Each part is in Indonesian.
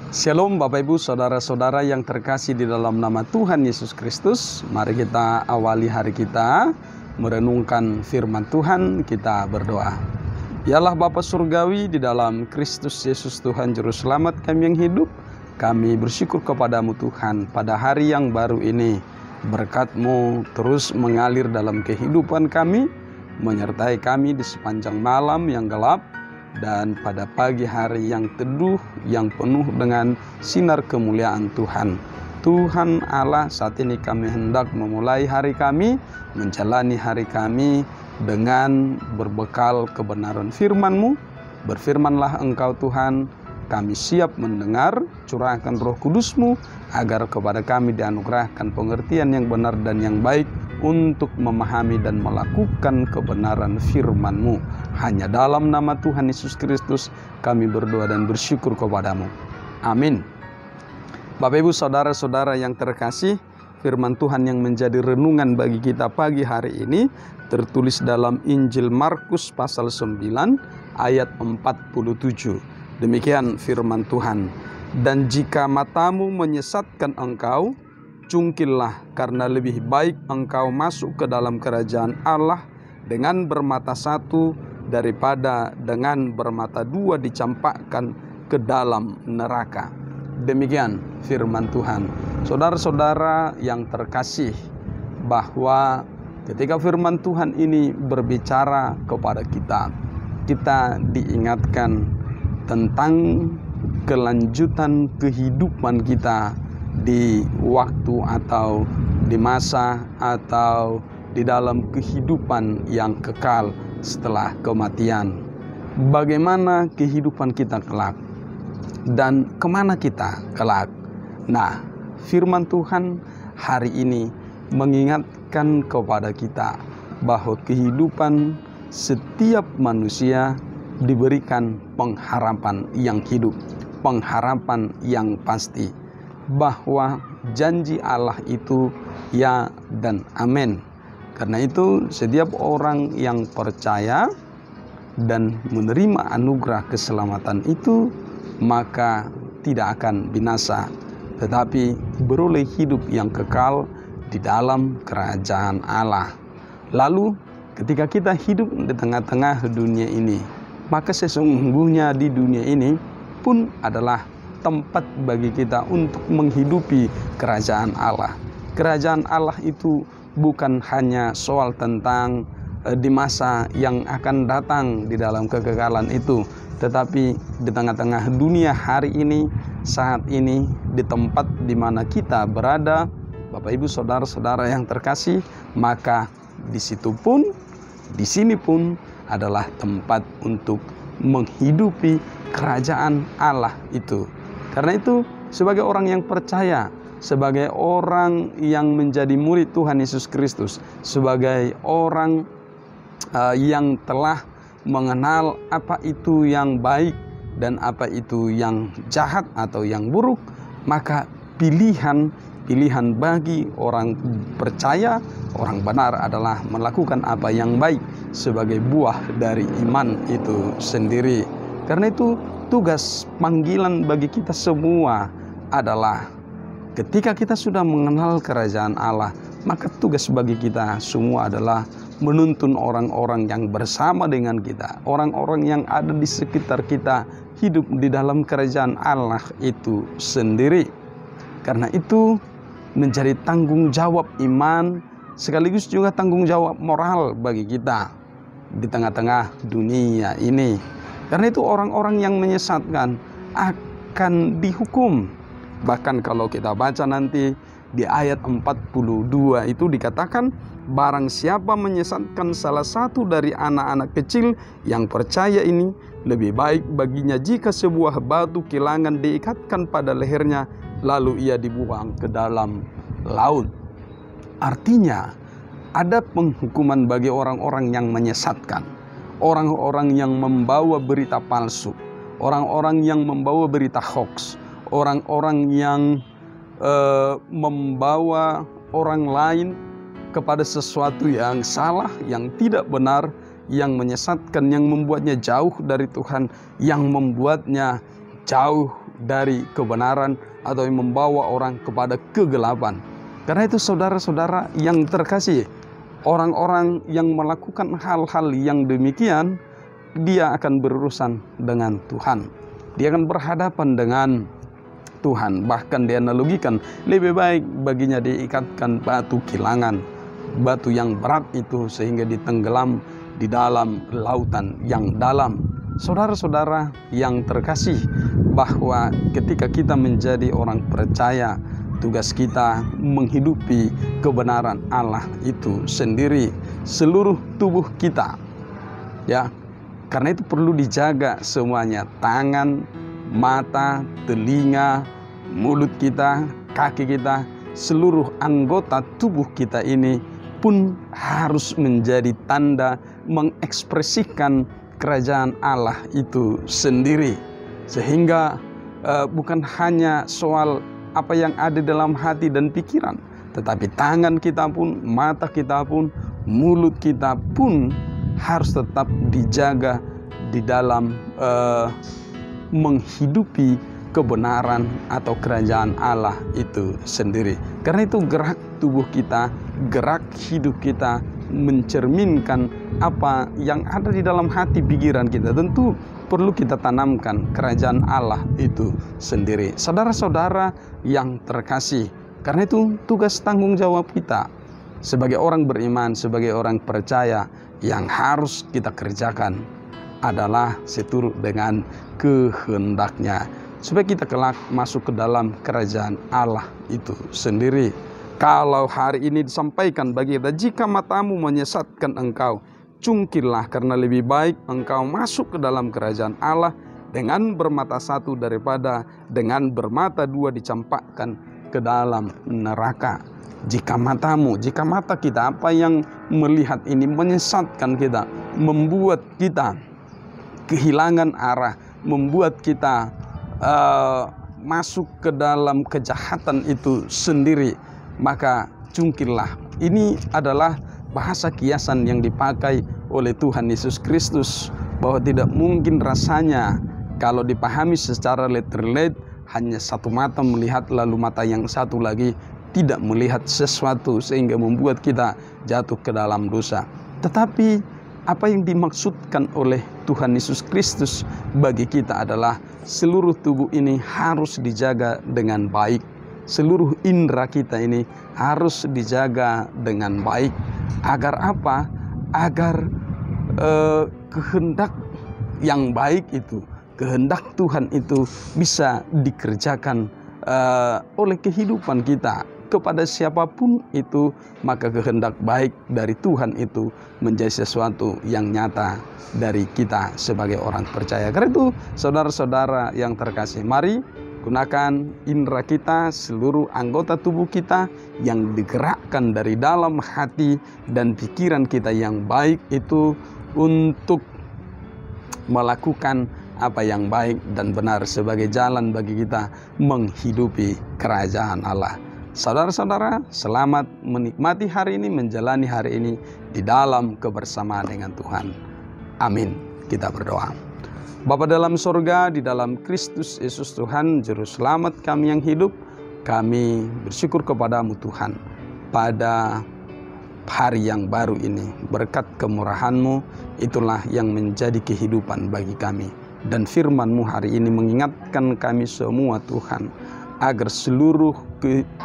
Shalom Bapak Ibu Saudara-saudara yang terkasih di dalam nama Tuhan Yesus Kristus. Mari kita awali hari kita merenungkan firman Tuhan, kita berdoa. Ya Allah Bapa Surgawi, di dalam Kristus Yesus Tuhan Juru Selamat kami yang hidup, kami bersyukur kepadamu Tuhan pada hari yang baru ini. Berkat-Mu terus mengalir dalam kehidupan kami, menyertai kami di sepanjang malam yang gelap, dan pada pagi hari yang teduh yang penuh dengan sinar kemuliaan Tuhan. Tuhan Allah, saat ini kami hendak memulai hari kami, menjalani hari kami dengan berbekal kebenaran firman-Mu. Berfirmanlah Engkau Tuhan, kami siap mendengar, curahkan Roh Kudus-Mu agar kepada kami dianugerahkan pengertian yang benar dan yang baik untuk memahami dan melakukan kebenaran firman-Mu. Hanya dalam nama Tuhan Yesus Kristus kami berdoa dan bersyukur kepadamu. Amin. Bapak Ibu Saudara-saudara yang terkasih, firman Tuhan yang menjadi renungan bagi kita pagi hari ini tertulis dalam Injil Markus pasal 9 ayat 47. Demikian firman Tuhan. Dan jika matamu menyesatkan engkau, cungkillah, karena lebih baik engkau masuk ke dalam kerajaan Allah dengan bermata satu daripada dengan bermata dua dicampakkan ke dalam neraka. Demikian firman Tuhan. Saudara-saudara yang terkasih, bahwa ketika firman Tuhan ini berbicara kepada kita, kita diingatkan tentang kelanjutan kehidupan kita di waktu atau di masa atau di dalam kehidupan yang kekal setelah kematian. Bagaimana kehidupan kita kelak dan kemana kita kelak. Nah, firman Tuhan hari ini mengingatkan kepada kita bahwa kehidupan setiap manusia diberikan pengharapan yang hidup, pengharapan yang pasti, bahwa janji Allah itu ya dan amin. Karena itu setiap orang yang percaya dan menerima anugerah keselamatan itu, maka tidak akan binasa, tetapi beroleh hidup yang kekal di dalam kerajaan Allah. Lalu ketika kita hidup di tengah-tengah dunia ini, maka sesungguhnya di dunia ini pun adalah tempat bagi kita untuk menghidupi kerajaan Allah. Kerajaan Allah itu bukan hanya soal tentang di masa yang akan datang di dalam kekekalan itu, tetapi di tengah-tengah dunia hari ini, saat ini, di tempat di mana kita berada, Bapak Ibu Saudara-saudara yang terkasih, maka di situ pun, di sini pun adalah tempat untuk menghidupi kerajaan Allah itu. Karena itu, sebagai orang yang percaya, sebagai orang yang menjadi murid Tuhan Yesus Kristus, sebagai orang yang telah mengenal apa itu yang baik dan apa itu yang jahat atau yang buruk, maka pilihan bagi orang percaya, orang benar adalah melakukan apa yang baik sebagai buah dari iman itu sendiri. Karena itu tugas panggilan bagi kita semua adalah ketika kita sudah mengenal kerajaan Allah, maka tugas bagi kita semua adalah menuntun orang-orang yang bersama dengan kita, orang-orang yang ada di sekitar kita, hidup di dalam kerajaan Allah itu sendiri. Karena itu menjadi tanggung jawab iman, sekaligus juga tanggung jawab moral bagi kita di tengah-tengah dunia ini. Karena itu orang-orang yang menyesatkan akan dihukum. Bahkan kalau kita baca nanti di ayat 42 itu dikatakan, barang siapa menyesatkan salah satu dari anak-anak kecil yang percaya ini, lebih baik baginya jika sebuah batu kilangan diikatkan pada lehernya, lalu ia dibuang ke dalam laut. Artinya ada penghukuman bagi orang-orang yang menyesatkan, orang-orang yang membawa berita palsu, orang-orang yang membawa berita hoax, orang-orang yang membawa orang lain kepada sesuatu yang salah, yang tidak benar, yang menyesatkan, yang membuatnya jauh dari Tuhan, yang membuatnya jauh dari kebenaran atau yang membawa orang kepada kegelapan. Karena itu saudara-saudara yang terkasih, orang-orang yang melakukan hal-hal yang demikian, dia akan berurusan dengan Tuhan. Dia akan berhadapan dengan Tuhan. Bahkan dianalogikan, lebih baik baginya diikatkan batu kilangan, batu yang berat itu, sehingga ditenggelam di dalam lautan yang dalam. Saudara-saudara yang terkasih, bahwa ketika kita menjadi orang percaya, tugas kita menghidupi kebenaran Allah itu sendiri, seluruh tubuh kita. Ya, karena itu perlu dijaga semuanya, tangan, mata, telinga, mulut kita, kaki kita, seluruh anggota tubuh kita ini pun harus menjadi tanda mengekspresikan kerajaan Allah itu sendiri. Sehingga bukan hanya soal apa yang ada dalam hati dan pikiran, tetapi tangan kita pun, mata kita pun, mulut kita pun harus tetap dijaga di dalam menghidupi kebenaran atau kerajaan Allah itu sendiri. Karena itu gerak tubuh kita, gerak hidup kita mencerminkan apa yang ada di dalam hati pikiran kita. Tentu perlu kita tanamkan kerajaan Allah itu sendiri. Saudara-saudara yang terkasih, karena itu tugas tanggung jawab kita sebagai orang beriman, sebagai orang percaya, yang harus kita kerjakan adalah seturut dengan kehendaknya, supaya kita kelak masuk ke dalam kerajaan Allah itu sendiri. Kalau hari ini disampaikan bagi kita, jika matamu menyesatkan engkau, cungkillah, karena lebih baik engkau masuk ke dalam kerajaan Allah dengan bermata satu daripada dengan bermata dua dicampakkan ke dalam neraka. Jika mata kita, apa yang melihat ini menyesatkan kita, membuat kita kehilangan arah, membuat kita masuk ke dalam kejahatan itu sendiri, maka cungkillah. Ini adalah bahasa kiasan yang dipakai oleh Tuhan Yesus Kristus, bahwa tidak mungkin rasanya kalau dipahami secara literal, hanya satu mata melihat lalu mata yang satu lagi tidak melihat sesuatu, sehingga membuat kita jatuh ke dalam dosa. Tetapi apa yang dimaksudkan oleh Tuhan Yesus Kristus bagi kita adalah seluruh tubuh ini harus dijaga dengan baik. Seluruh indera kita ini harus dijaga dengan baik. Agar apa? Agar kehendak yang baik itu, kehendak Tuhan itu bisa dikerjakan oleh kehidupan kita. Kepada siapapun itu, maka kehendak baik dari Tuhan itu menjadi sesuatu yang nyata dari kita sebagai orang percaya. Karena itu saudara-saudara yang terkasih, mari gunakan indera kita, seluruh anggota tubuh kita yang digerakkan dari dalam hati dan pikiran kita yang baik itu untuk melakukan apa yang baik dan benar sebagai jalan bagi kita menghidupi kerajaan Allah. Saudara-saudara, selamat menikmati hari ini, menjalani hari ini di dalam kebersamaan dengan Tuhan. Amin. Kita berdoa. Bapa dalam surga, di dalam Kristus Yesus Tuhan, Juru Selamat kami yang hidup, kami bersyukur kepadamu Tuhan, pada hari yang baru ini. Berkat kemurahan-Mu, itulah yang menjadi kehidupan bagi kami. Dan firman-Mu hari ini mengingatkan kami semua Tuhan, agar seluruh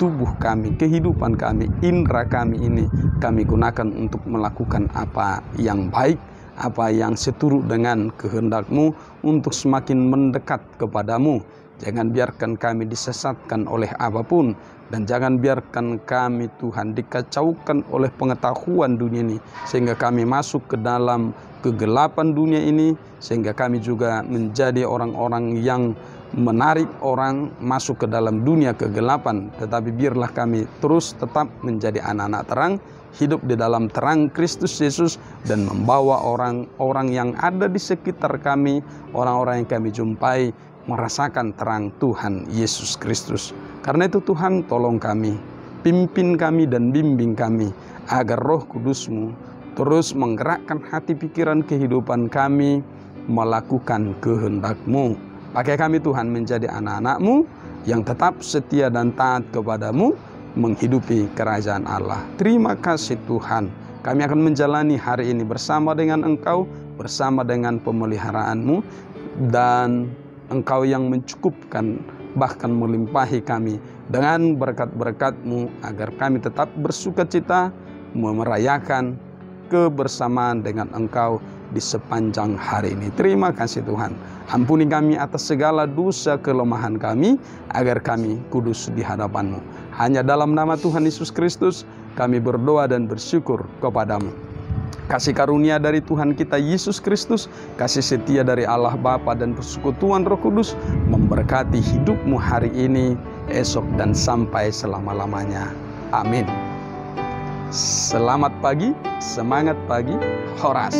tubuh kami, kehidupan kami, indera kami ini kami gunakan untuk melakukan apa yang baik, apa yang seturut dengan kehendak-Mu, untuk semakin mendekat kepadamu. Jangan biarkan kami disesatkan oleh apapun, dan jangan biarkan kami Tuhan dikacaukan oleh pengetahuan dunia ini, sehingga kami masuk ke dalam kegelapan dunia ini, sehingga kami juga menjadi orang-orang yang menarik orang masuk ke dalam dunia kegelapan. Tetapi biarlah kami terus tetap menjadi anak-anak terang, hidup di dalam terang Kristus Yesus, dan membawa orang-orang yang ada di sekitar kami, orang-orang yang kami jumpai, merasakan terang Tuhan Yesus Kristus. Karena itu Tuhan, tolong kami, pimpin kami dan bimbing kami, agar Roh Kudus-Mu terus menggerakkan hati pikiran kehidupan kami, melakukan kehendak-Mu. Pakai kami Tuhan menjadi anak-anak-Mu yang tetap setia dan taat kepada-Mu, menghidupi kerajaan Allah. Terima kasih Tuhan. Kami akan menjalani hari ini bersama dengan Engkau, bersama dengan pemeliharaan-Mu, dan Engkau yang mencukupkan, bahkan melimpahi kami dengan berkat-berkat-Mu, agar kami tetap bersuka cita merayakan kebersamaan dengan Engkau di sepanjang hari ini. Terima kasih Tuhan. Ampuni kami atas segala dosa kelemahan kami, agar kami kudus di hadapan-Mu. Hanya dalam nama Tuhan Yesus Kristus kami berdoa dan bersyukur kepada-Mu. Kasih karunia dari Tuhan kita Yesus Kristus, kasih setia dari Allah Bapa dan persekutuan Roh Kudus memberkati hidupmu hari ini, esok, dan sampai selama-lamanya. Amin. Selamat pagi, semangat pagi, Horas.